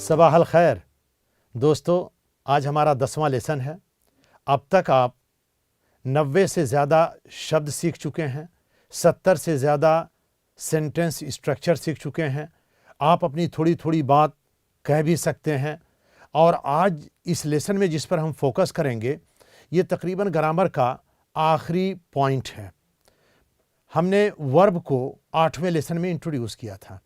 صباح الخیر دوستو، آج ہمارا 10واں لیسن ہے۔ اب تک آپ 90 سے زیادہ شبد سیکھ چکے ہیں، 70 سے زیادہ سینٹنس اسٹرکچر سیکھ چکے ہیں، آپ اپنی تھوڑی تھوڑی بات کہہ بھی سکتے ہیں۔ اور آج اس لیسن میں جس پر ہم فوکس کریں گے یہ تقریباً گرامر کا آخری پوائنٹ ہے۔ ہم نے ورب کو 8ویں لیسن میں انٹروڈیوس کیا تھا،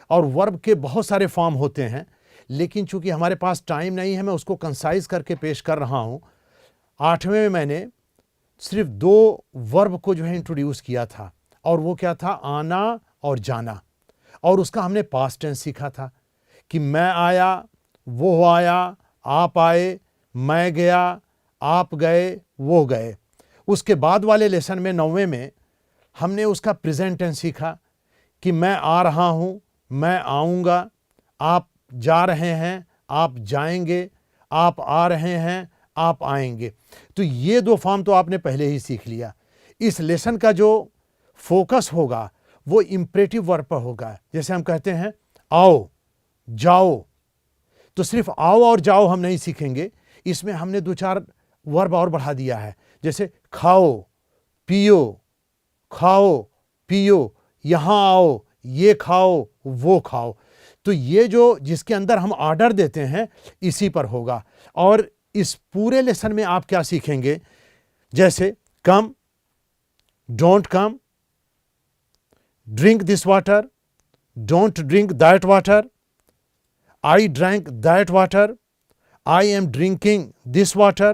اور ورب کے بہت سارے فارم ہوتے ہیں، لیکن چونکہ ہمارے پاس ٹائم نہیں ہے میں اس کو کنسائز کر کے پیش کر رہا ہوں۔ 8ویں میں میں نے صرف 2 ورب کو جو ہے انٹروڈیوس کیا تھا، اور وہ کیا تھا؟ آنا اور جانا۔ اور اس کا ہم نے پاسٹ ٹینس سیکھا تھا کہ میں آیا، وہ آیا، آپ آئے، میں گیا، آپ گئے، وہ گئے۔ اس کے بعد والے لیسن میں 9ویں میں ہم نے اس کا پریزنٹ ٹینس سیکھا کہ میں آ رہا ہوں، میں آؤں گا، آپ جا رہے ہیں، آپ جائیں گے، آپ آ رہے ہیں، آپ آئیں گے۔ تو یہ 2 فارم تو آپ نے پہلے ہی سیکھ لیا۔ اس لیسن کا جو فوکس ہوگا وہ امپریٹو ورب پر ہوگا۔ جیسے ہم کہتے ہیں آؤ، جاؤ، تو صرف آؤ اور جاؤ ہم نہیں سیکھیں گے، اس میں ہم نے 2-4 ورب اور بڑھا دیا ہے۔ جیسے کھاؤ، پیو، کھاؤ، پیو، یہاں آؤ، یہ کھاؤ، وہ کھاؤ۔ تو یہ جو جس کے اندر ہم آرڈر دیتے ہیں اسی پر ہوگا۔ اور اس پورے لیسن میں آپ کیا سیکھیں گے؟ جیسے come, don't come, drink this water, don't drink that water, I drink that water, I am drinking this water,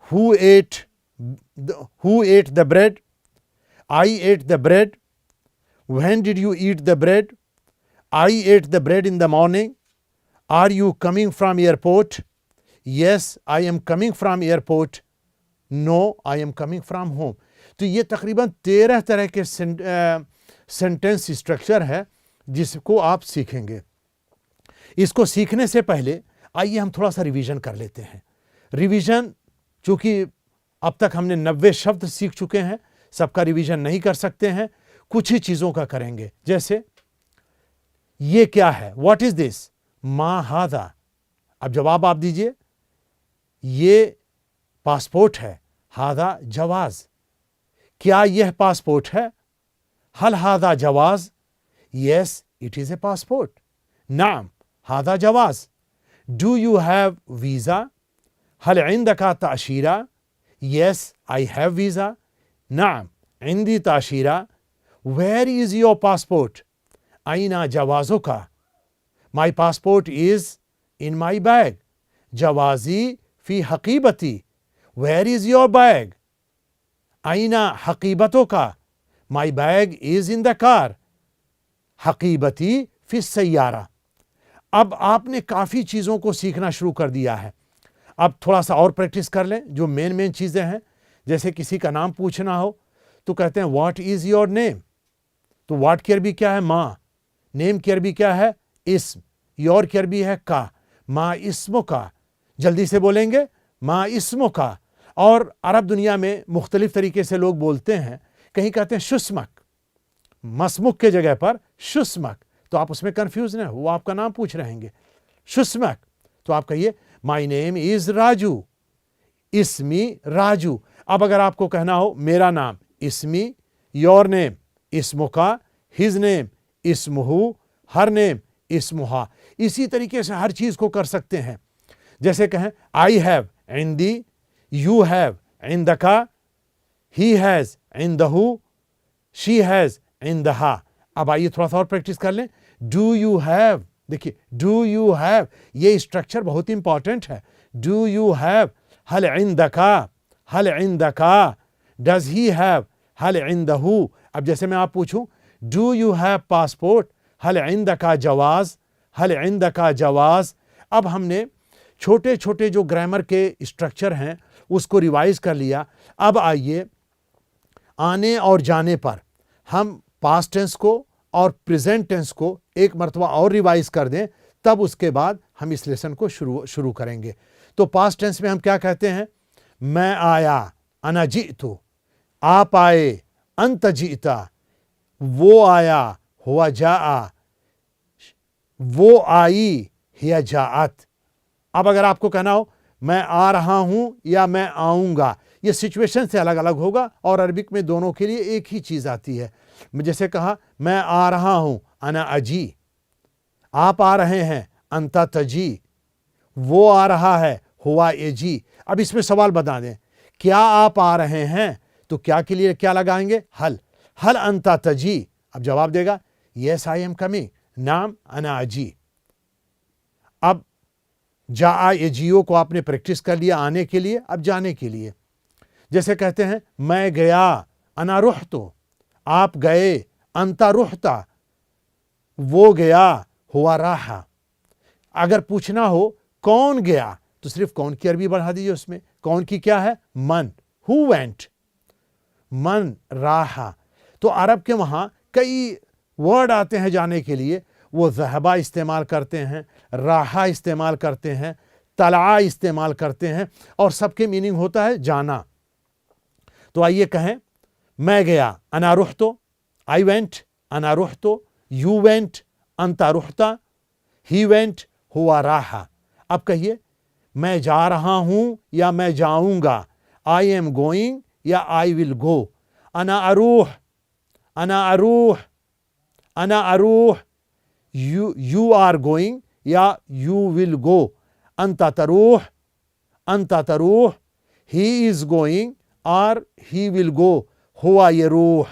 who ate the bread, I ate the bread, when did you eat the bread, I ate the bread in the morning, are you coming from airport, yes I am coming from airport, no I am coming from home۔ تو یہ تقریباً 13 طرح کے sentence structure ہے جس کو آپ سیکھیں گے۔ اس کو سیکھنے سے پہلے آئیے ہم تھوڑا سا ریویژن کر لیتے ہیں۔ ریویژن چونکہ اب تک ہم نے 90 شبد سیکھ چکے ہیں، سب کا ریویژن نہیں کر سکتے ہیں، کچھ ہی چیزوں کا کریں گے۔ جیسے یہ کیا ہے؟ واٹ از دس؟ ما ہاذا۔ اب جواب آپ دیجئے۔ یہ پاسپورٹ ہے، ہاذا جواز۔ کیا یہ پاسپورٹ ہے؟ ہل ہاذا جواز؟ Yes it is a passport. نعم ہاذا جواز۔ Do you have visa? هل عندك تأشيرة؟ Yes, I have visa. نعم عندي تأشيرة. Where is your passport? أين جوازك؟ My passport is in my bag. جوازي في حقيبتي. Where is your bag? أين حقيبتك؟ My bag is in the car. حقيبتي في السيارة۔ اب آپ نے کافی چیزوں کو سیکھنا شروع کر دیا ہے۔ اب تھوڑا سا اور پریکٹس کر لیں جو مین چیزیں ہیں۔ جیسے کسی کا نام پوچھنا ہو تو کہتے ہیں واٹ از یور نیم؟ تو واٹ کی عربی کیا ہے؟ ماں۔ نیم کی عربی کیا ہے؟ اسم۔ یور کی عربی ہے کا۔ ما اسمو کا۔ جلدی سے بولیں گے ما اسمو کا۔ اور عرب دنیا میں مختلف طریقے سے لوگ بولتے ہیں، کہیں کہتے ہیں شسمک، مسمک کے جگہ پر شسمک، تو آپ اس میں کنفیوز نہ ہو، وہ آپ کا نام پوچھ رہے گے۔ شسمک تو آپ کہیے My name is Raju, اسمی Raju. اب اگر آپ کو کہنا ہو میرا نام، اسمی، یور نیم، اسمو کا، ہز نیم، اسمہو، ہر نیم، اسمہا۔ اسی طریقے سے ہر چیز کو کر سکتے ہیں۔ جیسے کہیں I have عندی، you have عندکا، he has عندہو، she has عندہا۔ اب آئیے تھوڑا سا اور پریکٹس کر لیں۔ Do you have، دیکھیے ڈو یو ہیو، یہ اسٹرکچر بہت امپورٹنٹ ہے۔ ڈو یو ہیو، ہل عندکا، ہل عندکا، ڈز ہی ہیو، ہل عندہو۔ اب جیسے میں آپ پوچھوں ڈو یو ہیو پاسپورٹ، ہل عندکا جواز، ہل عندکا جواز۔ اب ہم نے چھوٹے چھوٹے جو گرامر کے اسٹرکچر ہیں اس کو ریوائز کر لیا۔ اب آئیے آنے اور جانے پر ہم پاسٹ ٹینس کو اور پریزنٹ ٹینس کو ایک مرتبہ اور ریوائز کر دیں، تب اس کے بعد ہم اس لیسن کو شروع کریں گے۔ تو پاسٹ ٹینس میں ہم کیا کہتے ہیں؟ میں آیا، انا جئتو، آپ آئے، انت جئتا، وہ آیا، ہوا جاء، وہ آئی، हिया जाअत। अब अगर आपको कहना हो मैं आ रहा हूं या मैं आऊंगा, ये सिचुएशन से अलग अलग होगा और अरबिक में दोनों के लिए एक ही चीज आती है। जैसे कहा मैं आ रहा हूं, अना अजी, आप आ रहे हैं, अंता तजी, वो आ रहा है, हुआ एजी। अब इसमें सवाल बता दें, क्या आप आ रहे हैं, तो क्या के लिए क्या लगाएंगे, हल, हल अंता तजी। अब जवाब देगा यस आई एम कमिंग, नाम अना अजी। अब जा एजियो को आपने प्रैक्टिस कर लिया आने के लिए, अब जाने के लिए। जैसे कहते हैं मैं गया, अना रुहतो, आप गए, अंता रुहता, वो गया, हुआ राहा। अगर पूछना हो कौन गया, तो सिर्फ कौन की अरबी बढ़ा दीजिए उसमें। कौन की क्या है, मन, हु वेंट, मन राहा। तो अरब के वहां कई वर्ड आते हैं जाने के लिए, वो ज़हबा इस्तेमाल करते हैं, राहा इस्तेमाल करते हैं, तला इस्तेमाल करते हैं, और सबके मीनिंग होता है जाना। तो आइए कहें मैं गया, अना रुहतो, आई वेंट, अना रुहतो, यू वेंट, अंता रुहता, ही वेंट, हुआ राहा। अब कहिए मैं जा रहा हूं या मैं जाऊंगा, आई एम गोइंग या आई विल गो, अना अरूह, अना अरूह, अना अरूह, यू आर गोइंग या यू विल गो, अंता तरूह, अंता तरूह, ही इज गोइंग और ही विल गो, हुआ ये रूह,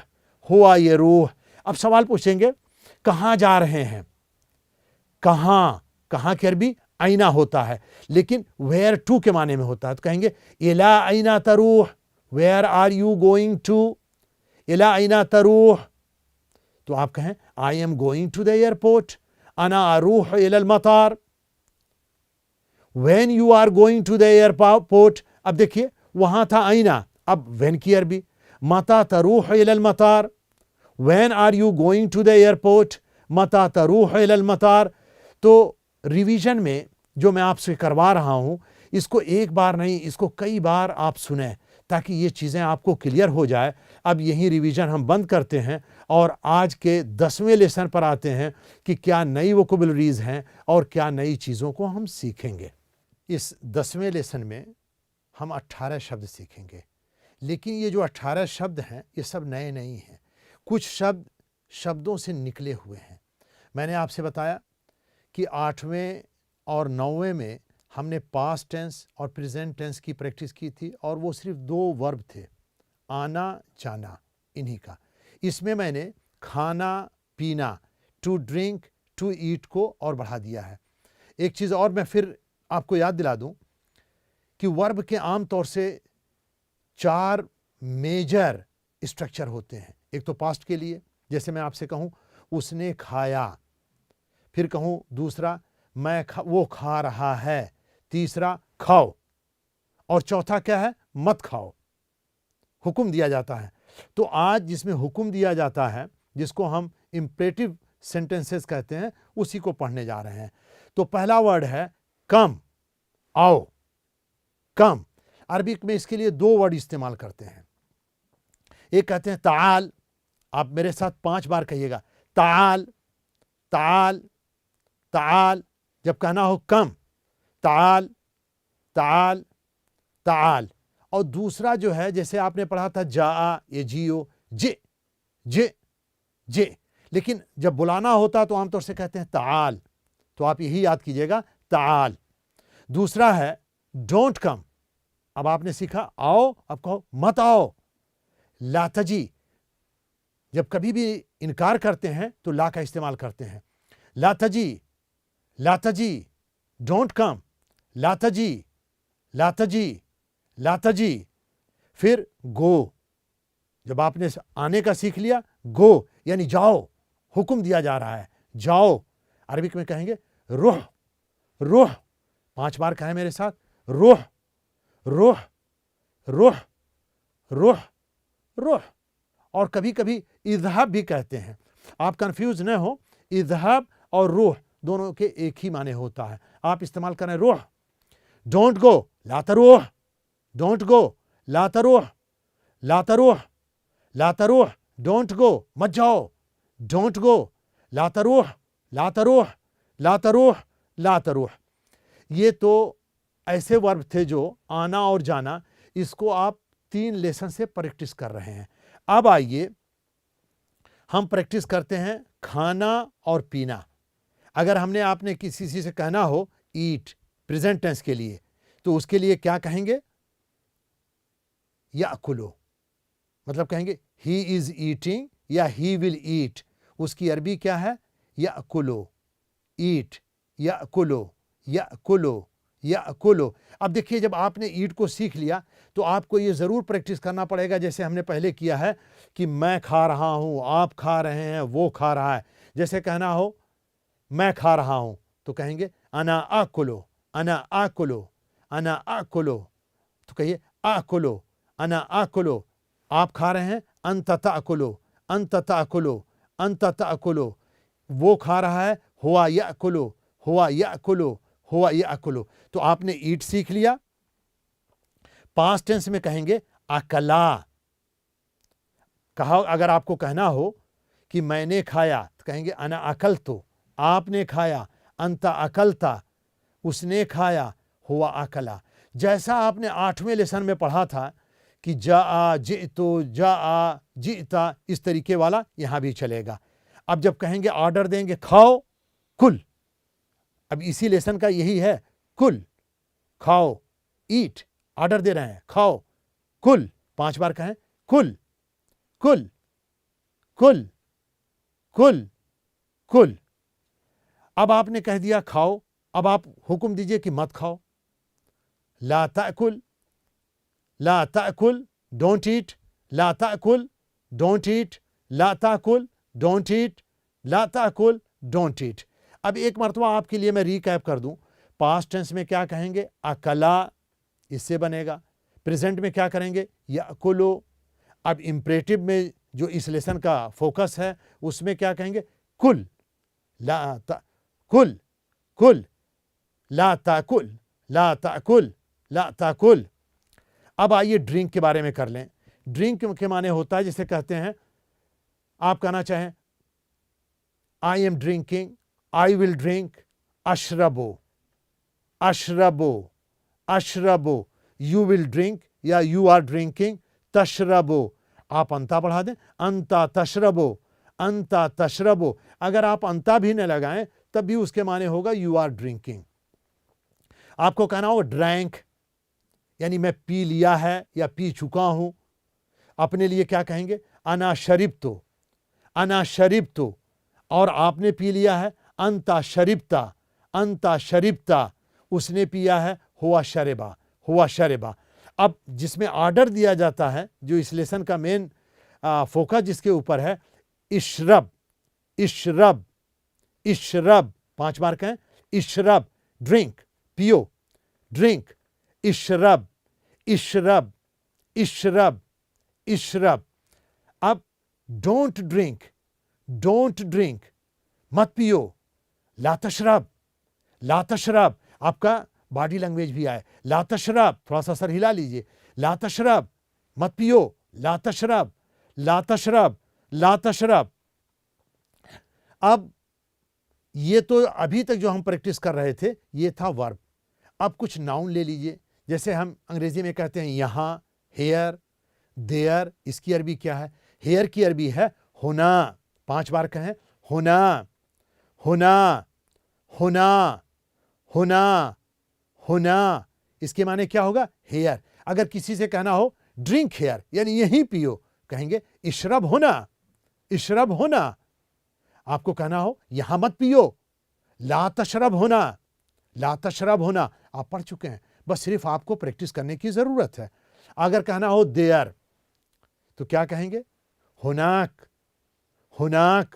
हुआ ये रूह। अब सवाल पूछेंगे कहां जा रहे हैं, कहां, कहां की अरबी आईना होता है, लेकिन वेयर टू के माने में होता है। तो कहेंगे इला आईना तरूह, where are you going to, इला आईना तरूह। तो आप कहें I am going to the airport, अना अरूह इलल मतार। When you are going to the airport, अब देखिए वहां था आईना, अब व्हेन की अरबी, मता तरूह इलल मतार, when are you going to the airport, मता तरूह इलल मतार। तो रिवीजन में जो मैं आपसे करवा रहा हूं, इसको एक बार नहीं, इसको कई बार आप सुने ताकि ये चीज़ें आपको क्लियर हो जाए। अब यही रिवीजन हम बंद करते हैं और आज के 10वें लेसन पर आते हैं कि क्या नई वोकैबुलरीज हैं और क्या नई चीज़ों को हम सीखेंगे। इस 10वें लेसन में हम 18 शब्द सीखेंगे, लेकिन ये जो 18 शब्द हैं ये सब नए नहीं हैं, कुछ शब्द शब्दों से निकले हुए हैं। मैंने आपसे बताया कि 8वें और 9वें में हमने पास्ट टेंस और प्रेजेंट टेंस की प्रैक्टिस की थी और वो सिर्फ 2 वर्ब थे, आना जाना, इन्हीं का। इसमें मैंने खाना पीना, टू ड्रिंक, टू ईट को और बढ़ा दिया है। एक चीज़ और मैं फिर आपको याद दिला दूं कि वर्ब के आम तौर से 4 मेजर स्ट्रक्चर होते हैं। एक तो पास्ट के लिए, जैसे मैं आपसे कहूं उसने खाया, फिर कहूं दूसरा वो खा रहा है, तीसरा खाओ, और चौथा क्या है, मत खाओ, हुक्म दिया जाता है। तो आज जिसमें हुक्म दिया जाता है, जिसको हम इंपरेटिव सेंटेंसेस कहते हैं, उसी को पढ़ने जा रहे हैं। तो पहला वर्ड है कम, आओ, कम। अरबिक में इसके लिए 2 वर्ड इस्तेमाल करते हैं। एक कहते हैं ताल, आप मेरे साथ 5 बार कहिएगा, ताल, ताल, ताल। जब कहना हो कम, ताल, ताल, ताल। और दूसरा जो है, जैसे आपने पढ़ा था जा, ये जियो, जे, जे, जे, लेकिन जब बुलाना होता तो आमतौर से कहते हैं ताल, तो आप यही याद कीजिएगा, ताल। दूसरा है डोंट कम, अब आपने सीखा आओ, अब कहो मत आओ। ला तजी, जब कभी भी इनकार करते हैं तो ला का इस्तेमाल करते हैं, ला तजी, ला तजी, डोंट कम, ला तजी, ला तजी, ला तजी। फिर गो, जब आपने आने का सीख लिया, गो यानी जाओ, हुक्म दिया जा रहा है, जाओ। अरबिक में कहेंगे रुह, रुह, 5 बार कहें मेरे साथ, रुह, रुह, रुह, रुह, रुह। और कभी कभी इज़हब भी कहते हैं, आप कंफ्यूज न हो, इज़हब और रूह दोनों के एक ही माने होता है। आप इस्तेमाल करें रूह, डोंट गो, ला तरूह, डोंट गो, ला तरूह, ला तरूह, ला तरूह, डोंट गो, मत जाओ, डोंट गो, ला तरूह, ला तरूह, ला तरूह, ला तरूह। ये तो ऐसे वर्ब थे जो आना और जाना, इसको आप 3 लेसन से प्रैक्टिस कर रहे हैं। अब आइए हम प्रैक्टिस करते हैं खाना और पीना। अगर हमने आपने किसी से कहना हो ईट प्रेजेंट टेंस के लिए, तो उसके लिए क्या कहेंगे? याकुलो, मतलब कहेंगे ही इज ईटिंग या ही विल ईट। उसकी अरबी क्या है? याकुलो, ईट, याकुलो, याकुलो, याकुलो। अब देखिए, जब आपने ईट को सीख लिया तो आपको ये ज़रूर प्रैक्टिस करना पड़ेगा, जैसे हमने पहले किया है कि मैं खा रहा हूँ, आप खा रहे हैं, वो खा रहा है। जैसे कहना हो मैं खा रहा हूँ तो कहेंगे अना आकुलो, अना आकुलो, अना आकुलो। तो कहिए आकुलो, अना आकुलो। आप खा रहे हैं, अंत ताकुलो, अंत ताकुलो, अंत ताकुलो। वो खा रहा है, हुआ याकुलो, हुआ याकुलो, हुआ याकुलो। तो आपने ईट सीख लिया। पास्ट टेंस में कहेंगे अकला। कहा, अगर आपको कहना हो कि मैंने खाया तो कहेंगे अना अकल तो, आपने खाया, अंता अकलता, उसने खाया, हुआ अकला। जैसा आपने 8वें लेसन में पढ़ा था कि जा जितो, जा जिता, इस तरीके वाला यहां भी चलेगा। अब जब कहेंगे ऑर्डर देंगे खाओ, कुल। अब इसी लेसन का यही है, कुल, खाओ, ईट, ऑर्डर दे रहे हैं, खाओ, कुल। 5 बार कहें कुल, कुल, कुल, कुल, कुल। अब आपने कह दिया खाओ, अब आप हुक्म दीजिए कि मत खाओ। ला ताकुल, ला ताकुल, डोंट ईट, ला ताकुल, डोंट ईट, ला ताकुल, डोंट ईट, ला ताकुल, डोंट ईट। अब एक मरतबा आपके लिए मैं रिकैप कर दूं। पास्ट टेंस में क्या कहेंगे? अकला, इससे बनेगा। प्रेजेंट में क्या करेंगे? याकुलो। अब इंपरेटिव में जो इस लेसन का फोकस है उसमें क्या कहेंगे? कुल, ला ता कुल, कुल, ला ताकुल, ला ताकुल, ला ताकुल। अब आइए ड्रिंक के बारे में कर लें। ड्रिंक के माने होता है, जिसे कहते हैं, आप कहना चाहें I am drinking, I will drink, अशरबो, अशरबो, अशरबो। यू विल ड्रिंक या यू आर ड्रिंकिंग, तशरबो। आप अंता बढ़ा दें, अंता तशरबो, अंता तशरबो। अगर आप अंता भी न लगाएं तब भी उसके माने होगा यू आर ड्रिंकिंग। आपको कहना होगा ड्रैंक, यानी मैं पी लिया है या पी चुका हूं। अपने लिए क्या कहेंगे? अना शरिब्तो, अना शरिब्तो। और आपने पी लिया है, अंता शरिब्ता, अंता शरिब्ता। उसने पिया है, हुआ शरेबा, हुआ शरेबा। अब जिसमें ऑर्डर दिया जाता है, जो इस लेसन का मेन फोकस जिसके ऊपर है, इशरब, इशरब, इशरब। 5 बार कहें इशरब, ड्रिंक, पियो, ड्रिंक, इशरब, इशरब, इशरब, इशरब। अब डोंट ड्रिंक, डोंट ड्रिंक, मत पियो, ला तशरब, ला तशरब। आपका बॉडी लैंग्वेज भी आए, ला तशरब, थोड़ा सा सर हिला लीजिए, ला तशरब, मत पियो, ला तशरब, ला तशरब, ला तशरब। अब ये तो अभी तक जो हम प्रैक्टिस कर रहे थे ये था वर्ब। अब कुछ नाउन ले लीजिए। जैसे हम अंग्रेजी में कहते हैं यहाँ, हेयर, देयर। इसकी अरबी क्या है? हेयर की अरबी है होना। 5 बार कहें होना, होना, होना, होना, होना। इसके माने क्या होगा? हेयर। अगर किसी से कहना हो ड्रिंक हेयर, यानी यहीं पियो, कहेंगे इशरब होना, इशरब होना। आपको कहना हो यहां मत पियो, ला तशरब होना, ला तशरब होना। आप पढ़ चुके हैं, बस सिर्फ आपको प्रैक्टिस करने की जरूरत है। अगर कहना हो देयर तो क्या कहेंगे? होनाक, होनाक।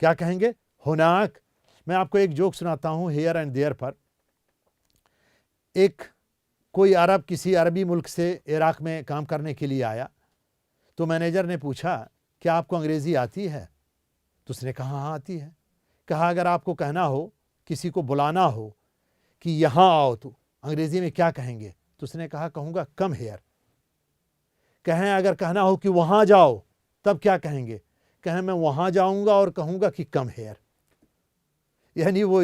क्या कहेंगे? होनाक। मैं आपको एक जोक सुनाता हूं हेयर एंड देयर पर। एक कोई अरब किसी अरबी मुल्क से इराक में काम करने के लिए आया, तो मैनेजर ने पूछा क्या आपको अंग्रेजी आती है? तो उसने कहा हाँ आती है। कहा अगर आपको कहना हो, किसी को बुलाना हो कि यहाँ आओ, तो अंग्रेजी में क्या कहेंगे? तो उसने कहा कहूँगा कम हेयर। कहें अगर कहना हो कि वहाँ जाओ, तब क्या कहेंगे? कहें मैं वहाँ जाऊँगा और कहूँगा कि कम हेयर। यानी वो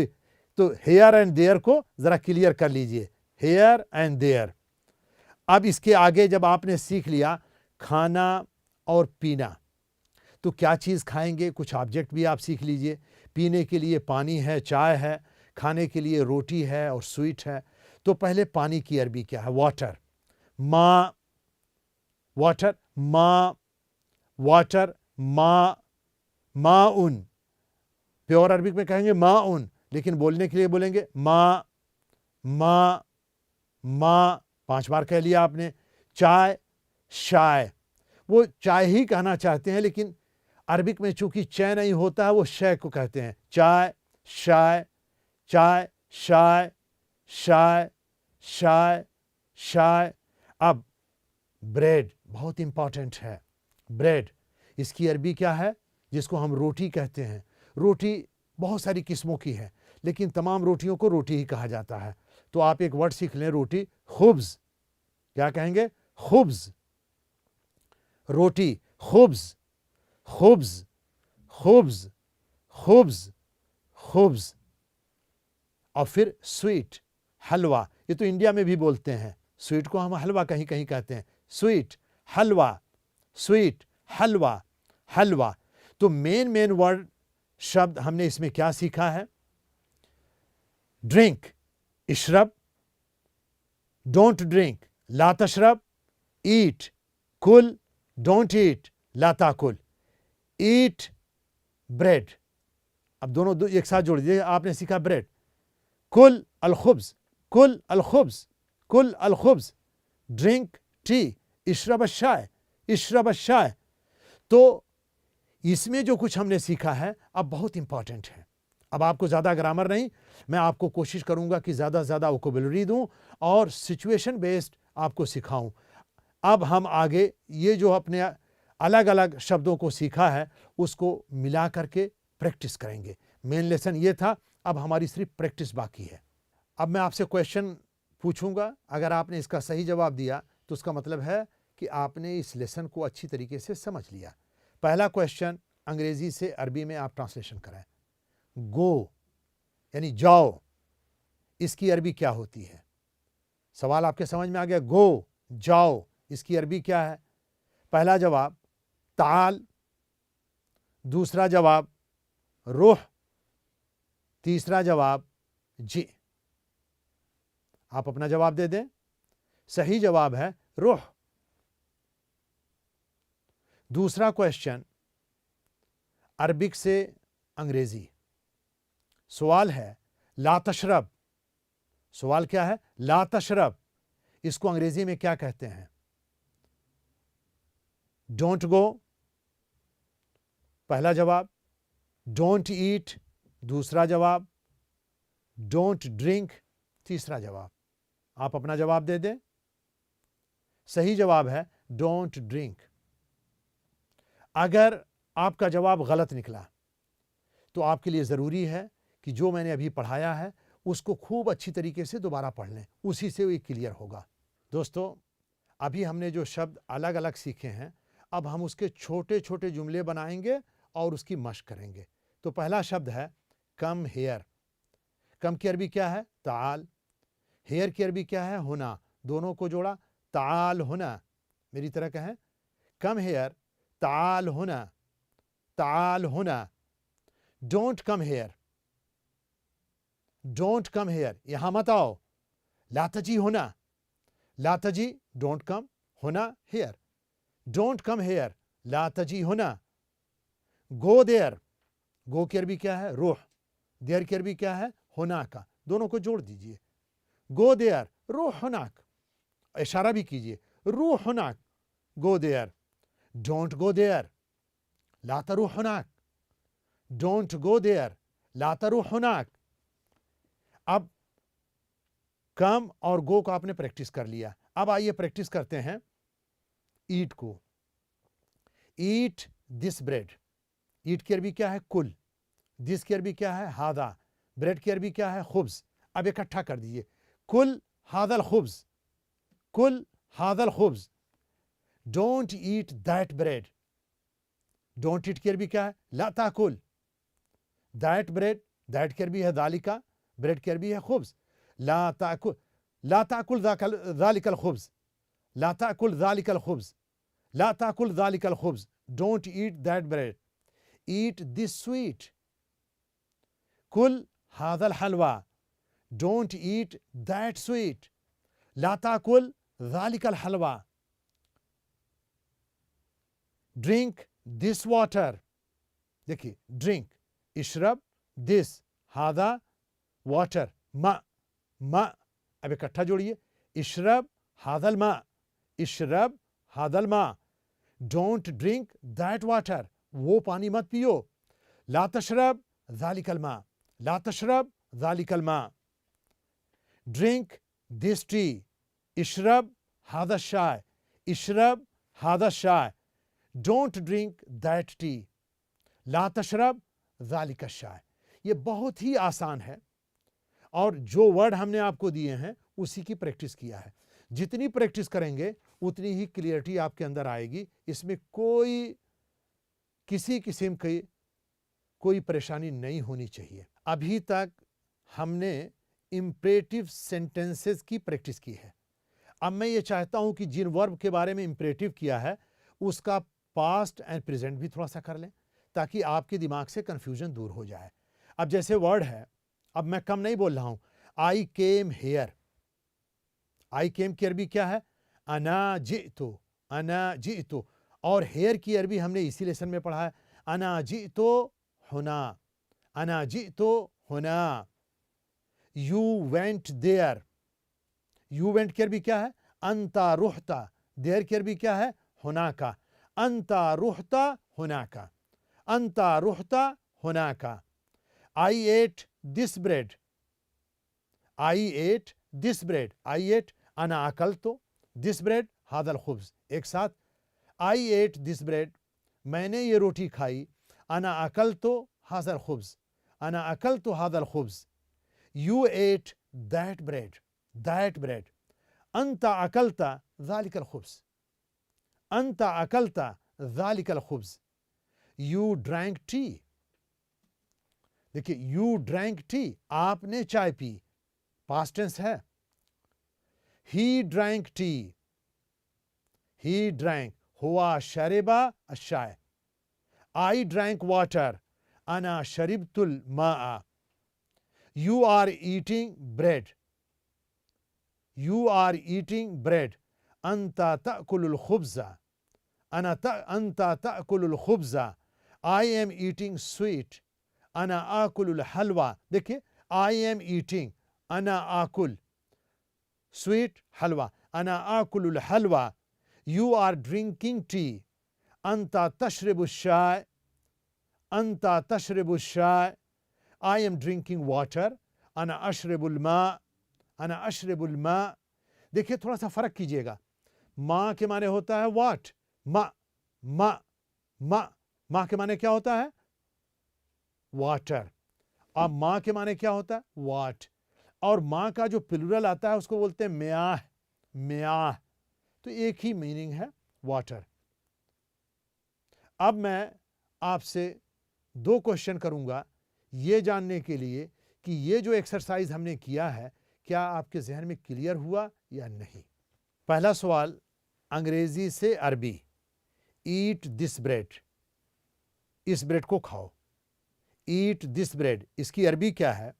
تو ہیئر اینڈ دیئر کو ذرا کلیئر کر لیجئے, ہیئر اینڈ دیئر. اب اس کے آگے جب آپ نے سیکھ لیا کھانا اور پینا, تو کیا چیز کھائیں گے, کچھ آبجیکٹ بھی آپ سیکھ لیجئے. پینے کے لیے پانی ہے, چائے ہے. کھانے کے لیے روٹی ہے اور سویٹ ہے. تو پہلے پانی کی عربی کیا ہے؟ واٹر. ماء, واٹر, ماء, واٹر, ماء, ماؤن. پیور عربک میں کہیں گے ماؤن, لیکن بولنے کے لیے بولیں گے ماء, ماء, ماء. 5 بار کہہ لیا آپ نے. چائے, شائے. وہ چائے ہی کہنا چاہتے ہیں, لیکن عربک میں چونکہ چے نہیں ہوتا ہے, وہ شے کو کہتے ہیں. چائے, شائے, چائے, شائے, شائے, شائے, شائے. اب بریڈ بہت امپورٹنٹ ہے. بریڈ, اس کی عربی کیا ہے؟ جس کو ہم روٹی کہتے ہیں. روٹی بہت ساری قسموں کی ہے, لیکن تمام روٹیوں کو روٹی ہی کہا جاتا ہے. تو آپ ایک ورڈ سیکھ لیں, روٹی. خبز, کیا کہیں گے؟ خبز. روٹی, خبز, خبز, خبز, خبز, خبز. اور پھر سویٹ, حلوہ. یہ تو انڈیا میں بھی بولتے ہیں. سویٹ کو ہم حلوہ کہیں کہیں کہتے ہیں. سویٹ, حلوہ, سویٹ, حلوہ, حلوہ. تو مین ورڈ شبد ہم نے اس میں کیا سیکھا ہے؟ ڈرنک, اشرب. ڈونٹ ڈرنک, لا تشرب. ایٹ, کل. ڈونٹ ایٹ, لا تاکل. Eat bread. اب دونوں ایک ساتھ جوڑ دیجیے. آپ نے سیکھا بریڈ. کل الخبز, کل الخبز, کل الخبز. Drink T, اشرب الشائے, اشرب الشائے. تو اس میں جو کچھ ہم نے سیکھا ہے اب بہت امپورٹنٹ ہے. اب آپ کو زیادہ گرامر نہیں, میں آپ کو کوشش کروں گا کہ زیادہ سے زیادہ ووکیبلری دوں اور سچویشن بیسڈ آپ کو سکھاؤں. اب ہم آگے یہ جو اپنے الگ الگ شبدوں کو سیکھا ہے اس کو ملا کر کے پریکٹس کریں گے. مین لیسن یہ تھا, اب ہماری صرف پریکٹس باقی ہے. اب میں آپ سے کویشچن پوچھوں گا, اگر آپ نے اس کا صحیح جواب دیا تو اس کا مطلب ہے کہ آپ نے اس لیسن کو اچھی طریقے سے سمجھ لیا. پہلا کویشچن انگریزی سے عربی میں آپ ٹرانسلیشن کریں. گو یعنی جاؤ, اس کی عربی کیا ہوتی ہے؟ سوال آپ کے سمجھ میں آ گیا. گو, جاؤ, اس کی عربی کیا ہے؟ پہلا جواب تعال, دوسرا جواب روح, تیسرا جواب جی. آپ اپنا جواب دے دیں. صحیح جواب ہے روح. دوسرا کویشچن عربک سے انگریزی. سوال ہے لا تشرب. سوال کیا ہے؟ لا تشرب. اس کو انگریزی میں کیا کہتے ہیں؟ ڈونٹ گو, پہلا جواب. ڈونٹ ایٹ, دوسرا جواب. ڈونٹ ڈرنک, تیسرا جواب. آپ اپنا جواب دے دیں. صحیح جواب ہے ڈونٹ ڈرنک. اگر آپ کا جواب غلط نکلا تو آپ کے لیے ضروری ہے کہ جو میں نے ابھی پڑھایا ہے اس کو خوب اچھی طریقے سے دوبارہ پڑھ لیں, اسی سے وہ کلیئر ہوگا. دوستو, ابھی ہم نے جو شبد الگ الگ سیکھے ہیں, اب ہم اس کے چھوٹے چھوٹے جملے بنائیں گے اور اس کی مشق کریں گے. تو پہلا شبد ہے کم ہیئر. کم کی عربی کیا ہے؟ تعال. ہیئر کی عربی کیا ہے؟ ہونا. دونوں کو جوڑا تعال ہونا. میری طرح کہیں کم ہیئر, تعال ہونا, تعال ہونا. Don't come here, don't come here, یہاں مت آؤ. لا تجی ہونا, لا تجی, ڈونٹ کم, ہونا ہیئر. ڈونٹ کم ہیئر, لا تجی ہونا. Go there. گو کی عربی کیا ہے؟ روح. دیئر کی عربی کیا ہے؟ ہونا کا. دونوں کو جوڑ دیجئے. گو دیئر, روح ہناک. اشارہ بھی کیجئے, روح ہناک. Go there. Don't go there, لا تروح ہناک. ڈونٹ گو دیئر, لا تروح ہناک. اب کم اور گو کو آپ نے پریکٹس کر لیا. اب آئیے پریکٹس کرتے ہیں ایٹ کو. At this bread. ایٹ کی عربی کیا ہے؟ کل. دس کی عربی کیا ہے؟ ہادا. بریڈ کی عربی کیا ہے؟ خبز. اب اکٹھا کر دیجئے. کل ہادا الخبز, کل ہادا الخبز. Don't eat that bread. Don't eat کی عربی کیا ہے؟ لا تاکل. دیٹ بریڈ, دیٹ کی عربی ہے ذالکا. ब्रेड की अरबी है खुब्ज। ला ताकुल ज़ालिकल खुब्ज, ला ताकुल ज़ालिकल खुब्ज, ला ताकुल ज़ालिकल खुब्ज, don't eat that bread, eat this sweet. कुल हाज़ल हलवा, डोंट ईट दैट स्वीट, ला ताकुल ज़ालिकल हलवा। ड्रिंक दिस वाटर, देखिए ड्रिंक, इशरब, दिस, हादा, वाटर, मा, अब इकट्ठा जोड़िए, इशरब हादल मा, इशरब हादल मा। डोंट ड्रिंक दैट वाटर, वो पानी मत पियो। ला तशरब ज़ालिकल मा, ला तशरब ज़ालिकल मा। ड्रिंक दिस टी, इशरब हादा शाय, इशरब हादा शाय। डोंट ड्रिंक दैट टी, ला तशरब ज़ालिका शाय। ये बहुत ही आसान है और जो वर्ड हमने आपको दिए हैं उसी की प्रैक्टिस किया है। जितनी प्रैक्टिस करेंगे उतनी ही क्लियरिटी आपके अंदर आएगी। इसमें किसी किस्म की कोई परेशानी नहीं होनी चाहिए। अभी तक हमने इंपरेटिव सेंटेंसेस की प्रैक्टिस की है। अब मैं ये चाहता हूं कि जिन वर्ब के बारे में इंपरेटिव किया है उसका पास्ट एंड प्रेजेंट भी थोड़ा सा कर लें ताकि आपके दिमाग से कंफ्यूजन दूर हो जाए। अब जैसे वर्ड है, अब मैं कम नहीं बोल रहा हूं, आई केम हेयर। आई केम की अरबी क्या है? अना जितो, अना जितो। और हेयर की अरबी हमने इसी लेसन में पढ़ा है, अना जितो हुना, अना जितो हुना। You went there, you went की अरबी क्या है? अंता रुहता। देयर की अरबी क्या है? हुना का। अंता रुहता हुना का, अंता रुहता हुना का। I ate this bread, I ate this bread, I ate अना अकल तो, दिस ब्रेड हादल खुब्ज। एक साथ, आई एट दिस ब्रेड, मैंने ये रोटी खाई, अना अकल तो हादल खुब्ज, अना अकल तो हादल खुब्ज। You ate that bread, that bread. अंता अकलता ज़ालिकल खुब्ज, अंता अकलता ज़ालिकल खुब्ज। यू ड्रैंक टी, देखिए यू ड्रैंक टी, आपने चाय पी, पास्ट टेंस है। He drank tea, he drank, हुआ शरिबा अशाय। आई ड्रैंक वाटर, अना शरिबतुल मा। You are eating bread, you are eating bread, अंता तअकुलुल खुब्जा, अंता तअकुलुल खुब्जा। आई एम ईटिंग स्वीट, अना आकुल हलवा। देखिए आई एम ईटिंग, अना आकुल, स्वीट हलवा, अना आकुल हलवा। यू आर ड्रिंकिंग टी, अंता तशरबु शाय, अंता तशरबु शाय। आई एम ड्रिंकिंग वाटर, अना अशरबुल मा, अना अशरबुल मा। देखिए थोड़ा सा फर्क कीजिएगा। माँ के माने होता है वाट, मा, मा, मा। माँ के माने क्या होता है? वाटर। अब माँ के माने क्या होता है? वाट। और माँ का जो प्लूरल आता है उसको बोलते हैं म्याह, म्याह। तो एक ही मीनिंग है, वाटर। अब मैं आपसे 2 क्वेश्चन करूंगा ये जानने के लिए कि ये जो एक्सरसाइज हमने किया है क्या आपके जहन में क्लियर हुआ या नहीं। पहला सवाल अंग्रेजी से अरबी, ईट दिस ब्रेड, इस ब्रेड को खाओ। ईट दिस ब्रेड, इसकी अरबी क्या है?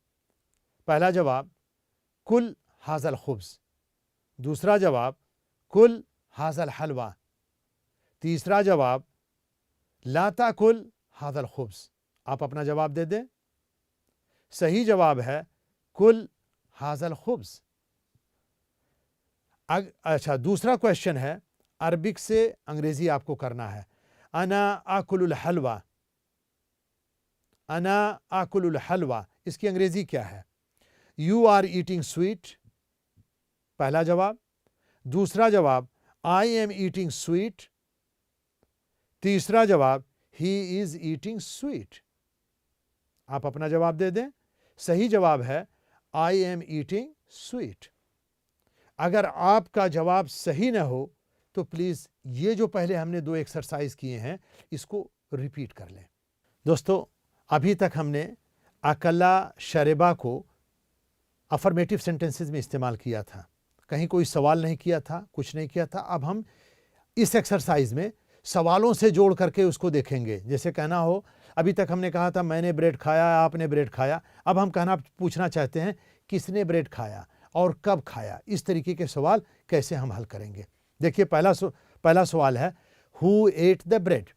पहला जवाब कुल हाजल खुब्ज, दूसरा जवाब कुल हाजल हलवा, तीसरा जवाब ला ताकुल हाजल खुब्ज। आप अपना जवाब दे दें। सही जवाब है कुल हाजल खुब्ज। अच्छा, दूसरा क्वेश्चन है अरबिक से अंग्रेजी आपको करना है। अना आकुलुल हलवा, अना आकुलुल हलवा, इसकी अंग्रेजी क्या है? यू आर ईटिंग स्वीट, पहला जवाब। दूसरा जवाब आई एम ईटिंग स्वीट, तीसरा जवाब ही इज ईटिंग स्वीट। आप अपना जवाब दे दें। सही जवाब है आई एम ईटिंग स्वीट। अगर आपका जवाब सही ना हो तो प्लीज ये जो पहले हमने 2 एक्सरसाइज किए हैं इसको रिपीट कर लें। दोस्तों, अभी तक हमने अकला शरेबा को अफर्मेटिव सेंटेंसेस में इस्तेमाल किया था, कहीं कोई सवाल नहीं किया था, कुछ नहीं किया था। अब हम इस एक्सरसाइज में सवालों से जोड़ करके उसको देखेंगे। जैसे कहना हो, अभी तक हमने कहा था मैंने ब्रेड खाया, आपने ब्रेड खाया। अब हम पूछना चाहते हैं किसने ब्रेड खाया और कब खाया। इस तरीके के सवाल कैसे हम हल करेंगे। देखिए पहला सवाल है who eight the bread.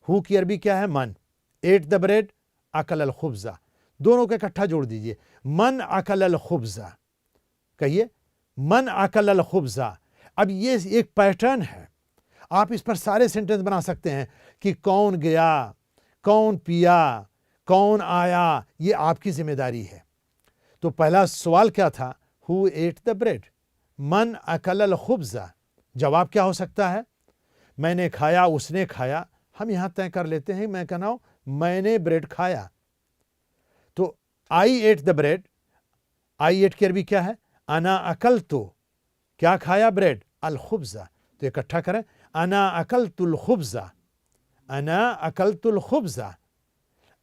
Who की अरबी क्या है? मन। एट द ब्रेड, अकल अल खुब्जा। दोनों को इकट्ठा जोड़ दीजिए, मन अकल अल खुब्जा। कहिए मन अकल अल खुब्जा। अब ये एक पैटर्न है, आप इस पर सारे सेंटेंस बना सकते हैं कि कौन गया, कौन पिया, कौन आया, ये आपकी जिम्मेदारी है। तो पहला सवाल क्या था? हु एट द ब्रेड, मन अकल अल खुब्जा। जवाब क्या हो सकता है? मैंने खाया, उसने खाया। हम यहां तय कर लेते हैं, मैं कहना हूं मैंने ब्रेड खाया। तो I ate the bread, I ate की अरबी क्या है? अना अकल तो, क्या खाया? ब्रेड। अल खुब्जा, तो इकट्ठा करें, अना अकलतुल खुब्जा, अना अकलतुल खुब्जा।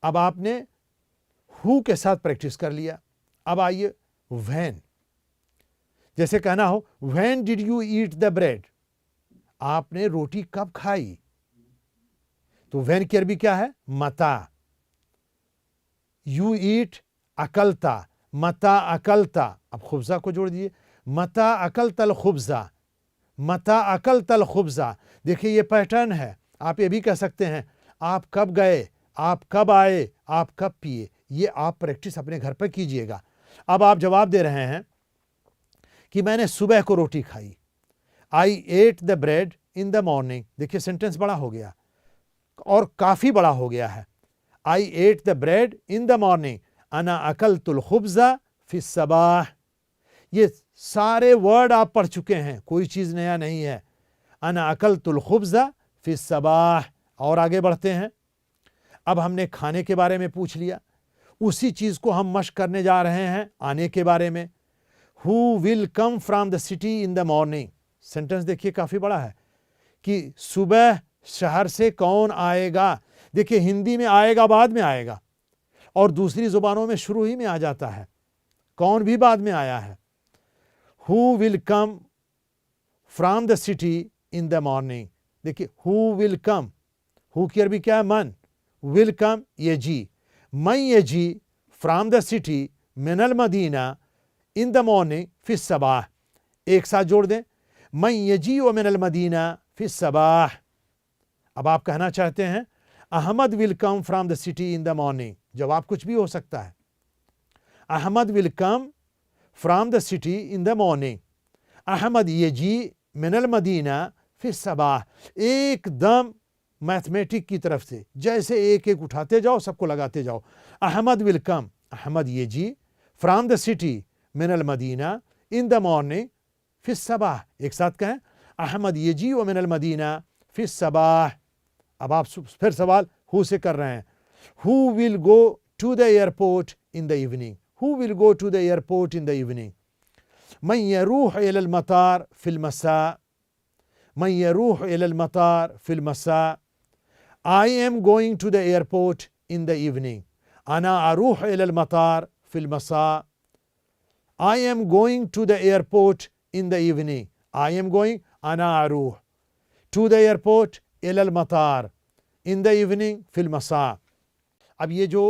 अब आपने हु के साथ प्रैक्टिस कर लिया। अब आइए व्हेन। जैसे कहना हो when did you eat the bread, आपने रोटी कब खाई। तो व्हेन की अरबी क्या है? मता। यू ईट अकलता, मता अकलता। अब खुब्जा को जोड़ दीजिए, मता अकलतल खुब्जा, मता अकलतल खुब्जा। देखिए ये पैटर्न है। आप ये भी कह सकते हैं आप कब गए, आप कब आए, आप कब पिए। ये आप प्रैक्टिस अपने घर पर कीजिएगा। अब आप जवाब दे रहे हैं कि मैंने सुबह को रोटी खाई। I ate the bread in the morning. देखिए सेंटेंस बड़ा हो गया और काफी बड़ा हो गया है। I ate the bread in the morning, अना अकलतुल खुब्जा फिस सबाह। ये सारे वर्ड आप पढ़ चुके हैं, कोई चीज नया नहीं है। अना अकलतुल खुब्जा फिस सबाह। और आगे बढ़ते हैं। अब हमने खाने के बारे में पूछ लिया, उसी चीज को हम मश्क करने जा रहे हैं आने के बारे में। Who will come from the city in the morning. Sentence देखिए काफी बड़ा है कि सुबह शहर से कौन आएगा। देखिए हिंदी में आएगा बाद में आएगा और दूसरी जुबानों में शुरू ही में आ जाता है, कौन भी बाद में आया है। Who will come from the city in the morning. देखिए हु विल कम, हु की अरबी क्या है? मन। विल कम ये जी, मैं ये जी फ्रॉम द सिटी मिनल मदीना इन द मॉर्निंग फिस सबाह। एक साथ जोड़ दें, मैं ये जी व मिनल मदीना फिस सबाह। अब आप कहना चाहते हैं Ahmad will come from the city in the morning. जवाब कुछ भी हो सकता है। Ahmad will come from the city in the morning, Ahmad ये जी मिनल मदीना फिस सबाह। एकदम मैथमेटिक की तरफ से जैसे एक एक उठाते जाओ, सबको लगाते जाओ। अहमद विल कम, अहमद ये जी फ्रॉम द सिटी मिनल मदीना इन द मॉर्निंग फिस सबाह। एक साथ कहें, अहमद ये जी व मिनल मदीना फिस सबाह। अब आप फिर सवाल हु से कर रहे हैं। Who will go to the airport in the evening, who will go to the airport in the evening. मन यरूह इलल मतार फिल मसा, मन यरूह इलल मतार फिल मसा। I am going to the airport in the evening, अना अरूह इलल मतार फिल मसा। I am going to the airport in the evening, I am going, अना अरूह, टू द एयरपोर्ट इलल मतार, इन द इवनिंग फिल मसा। अब ये जो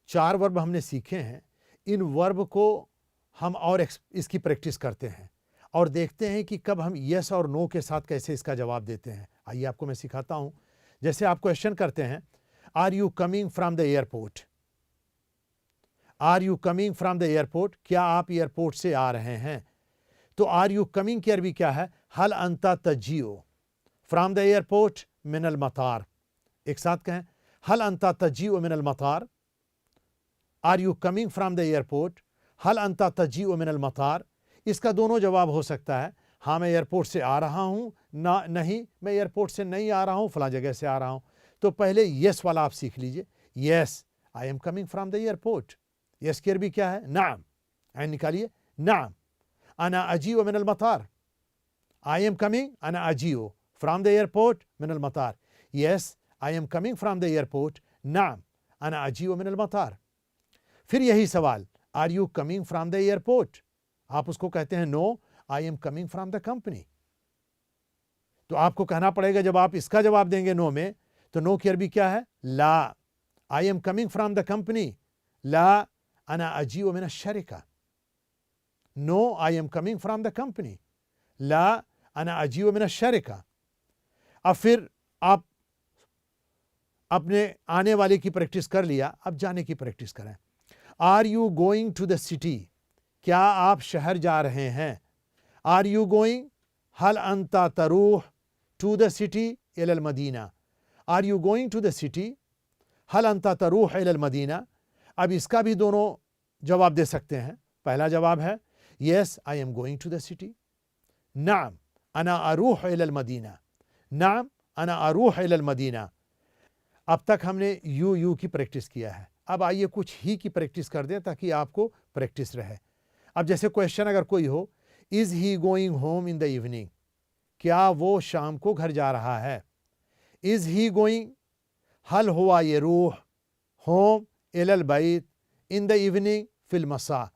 4 वर्ब हमने सीखे हैं, इन वर्ब को हम और इसकी प्रैक्टिस करते हैं और देखते हैं कि कब हम यस और नो के साथ कैसे इसका जवाब देते हैं। आइए आपको मैं सिखाता हूं। जैसे आप क्वेश्चन करते हैं, are you coming from the airport, are you coming from the airport, क्या आप एयरपोर्ट से आ रहे हैं। तो आर यू कमिंग की अरबी क्या है? हल अंता तजियो फ्रॉम द एयरपोर्ट मिनल मतार। एक साथ कहें, हल अंता तजियो मिनल मतार। Are you coming from the airport, हल अंता तजियो मिनल मतार। इसका दोनों जवाब हो सकता है, हाँ मैं एयरपोर्ट से आ रहा हूं, ना नहीं मैं एयरपोर्ट से नहीं आ रहा हूं, फला जगह से आ रहा हूं। तो पहले यस वाला आप सीख लीजिए। Yes I am coming from the airport. Yes की अरबी क्या है? नाम। ऐन निकालिए, नाम। अना अजीओ मिनल मतार, आई एम कमिंग, अना अजीओ फ्रॉम द एयरपोर्ट मिनल मतार। Yes I am coming from the airport, नाम अना अजीओ मिनल मतार। फिर यही सवाल, are you coming from the airport? आप उसको कहते हैं no, I am coming from the company. तो आपको कहना पड़ेगा, जब आप इसका जवाब देंगे नो में, तो नो की अरबी क्या है? ला। I am coming from the company, ला अना अजीउ मिन अश-शरिका। No, I am coming from the company, ला अना अजीउ मिन अश-शरिका। अब फिर आप अपने आने वाले की प्रैक्टिस कर लिया, अब जाने की प्रैक्टिस करें। Are you going to the city? क्या आप शहर जा रहे हैं? Are you going? हल अंता तरूह टू द सिटी इलल मदीना? Are you going to the city? हल अंता तरूह इलल मदीना? अब इसका भी दोनों जवाब दे सकते हैं। पहला जवाब है yes, I am going to the city. नाम अना अरूह इलल मदीना, नाम अना अरूह इलल मदीना। अब तक हमने यू की प्रैक्टिस किया है, अब आइए कुछ ही की प्रैक्टिस कर दें ताकि आपको प्रैक्टिस रहे। अब जैसे क्वेश्चन अगर कोई हो, is he going home in the evening? क्या वो शाम को घर जा रहा है? Is he going? हल हुआ ये रूह होम इलल बैत इन द इवनिंग फिल मसा?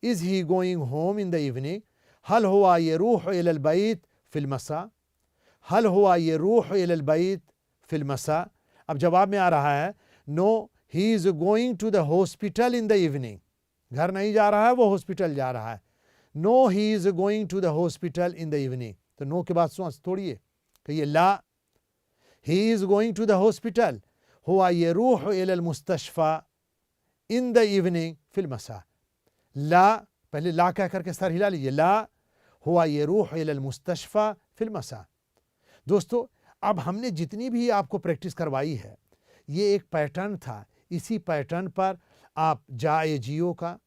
Is he going home in the evening? हल हुआ ये रूह इलल बैत फिल मसा? हल हुआ ये रूह इलल बैत फिल मसा? अब जवाब में आ रहा है no, he is going to the hospital in the evening. घर नहीं जा रहा है, वो हॉस्पिटल जा रहा है। No, he is going to the hospital in the evening. तो नो के बाद सोच तोड़िए, कहिए ला, he is going to the hospital हुआ ये रूह इलल मुस्तशफा इन द इवनिंग फिल मसा। ला, पहले ला कह करके सर हिला लीजिए, ला हुआ ये रूह इलल मुस्तशफा फिल मसा। दोस्तों, अब हमने जितनी भी आपको प्रैक्टिस करवाई है, ये एक पैटर्न था। इसी पैटर्न पर आप जाए जियो का,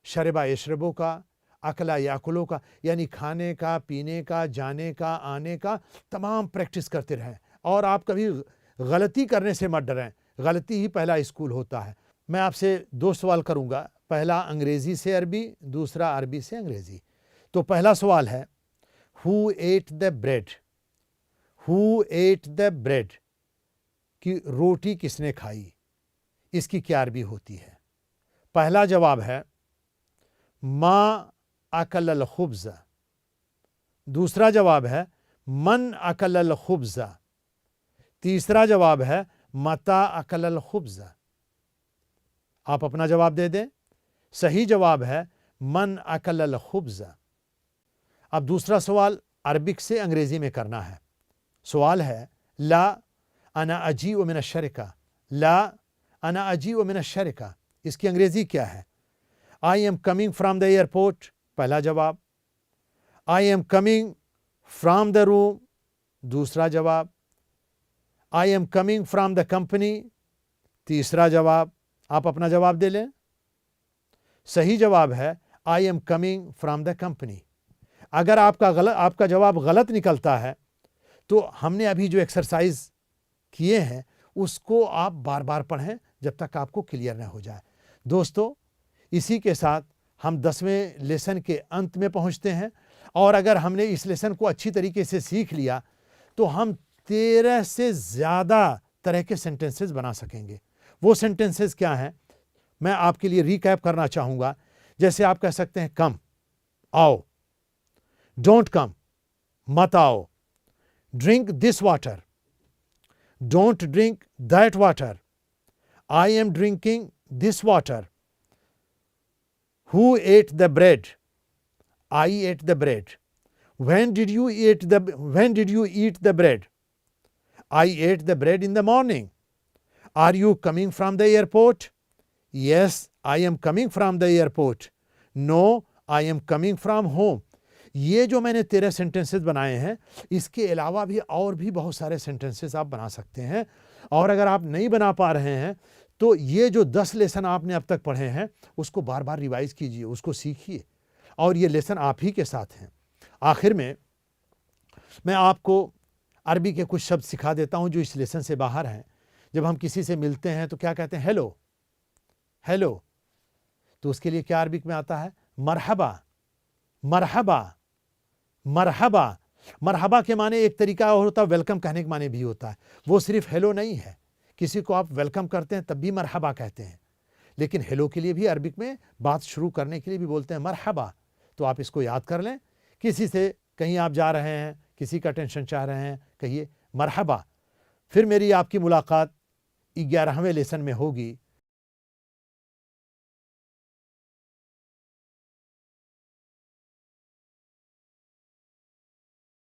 शरबा यशरबो का, अकला याकुलो का, यानी खाने का, पीने का, जाने का, आने का तमाम प्रैक्टिस करते रहें। और आप कभी गलती करने से मत डरें, गलती ही पहला स्कूल होता है। मैं आपसे दो सवाल करूंगा, पहला अंग्रेजी से अरबी, दूसरा अरबी से अंग्रेजी। तो पहला सवाल है, who eight the bread? Who eight the bread? कि रोटी किसने खाई, इसकी क्या अरबी होती है? पहला जवाब है मा अकल खुब्ज़। दूसरा जवाब है मन अकल खुब्ज़। तीसरा जवाब है मता अकल खुब्ज़। आप अपना जवाब दे दें। सही जवाब है मन अकल खुब्ज़। अब दूसरा सवाल अरबिक से अंग्रेजी में करना है। सवाल है ला अना अजीउ मिन अश-शरिका, ला अना अजीउ मिन अश-शरिका, इसकी अंग्रेजी क्या है? आई am coming from the airport, पहला जवाब। आई am coming from the room, दूसरा जवाब। आई am coming from the company, तीसरा जवाब। आप अपना जवाब दे लें। सही जवाब है आई am coming from the company. अगर आपका जवाब गलत निकलता है तो हमने अभी जो एक्सरसाइज किए हैं उसको आप बार बार पढ़ें जब तक आपको क्लियर न हो जाए। दोस्तों, इसी के साथ हम 10वें लेसन के अंत में पहुंचते हैं। और अगर हमने इस लेसन को अच्छी तरीके से सीख लिया तो हम 13 से ज़्यादा तरह के सेंटेंसेस बना सकेंगे। वो सेंटेंसेस क्या हैं, मैं आपके लिए रिकैप करना चाहूँगा। जैसे आप कह सकते हैं कम, आओ, डोंट कम, मत आओ, drink this water, don't drink that water, I am drinking this water, who eight the bread, I ate the bread, when did you eat the bread, I ate the bread in the morning, are you coming from the airport, yes I am coming from the airport, no I am coming from home। ये जो मैंने 13 sentences बनाए हैं, इसके अलावा भी और भी बहुत सारे सेंटेंसेस आप बना सकते हैं। और अगर आप नहीं बना पा रहे हैं तो ये जो 10 लेसन आपने अब तक पढ़े हैं उसको बार बार रिवाइज कीजिए, उसको सीखिए, और ये लेसन आप ही के साथ हैं। आखिर में मैं आपको अरबी के कुछ शब्द सिखा देता हूं जो इस लेसन से बाहर हैं। जब हम किसी से मिलते हैं तो क्या कहते हैं? Hello, hello. तो उसके लिए क्या अरबिक में आता है? मरहबा, मरहबा, मरहबा। मरहबा के माने एक तरीका और होता है, वेलकम कहने के माने भी होता है। वो सिर्फ हेलो नहीं है, किसी को आप वेलकम करते हैं तब भी मरहबा कहते हैं। لیکن ہیلو کے لیے بھی عربک میں بات شروع کرنے کے لیے بھی بولتے ہیں مرحبا. تو آپ اس کو یاد کر لیں. کسی سے کہیں آپ جا رہے ہیں, کسی کا ٹینشن چاہ رہے ہیں, کہیے مرحبا. پھر میری آپ کی ملاقات 11ویں لیسن میں ہوگی.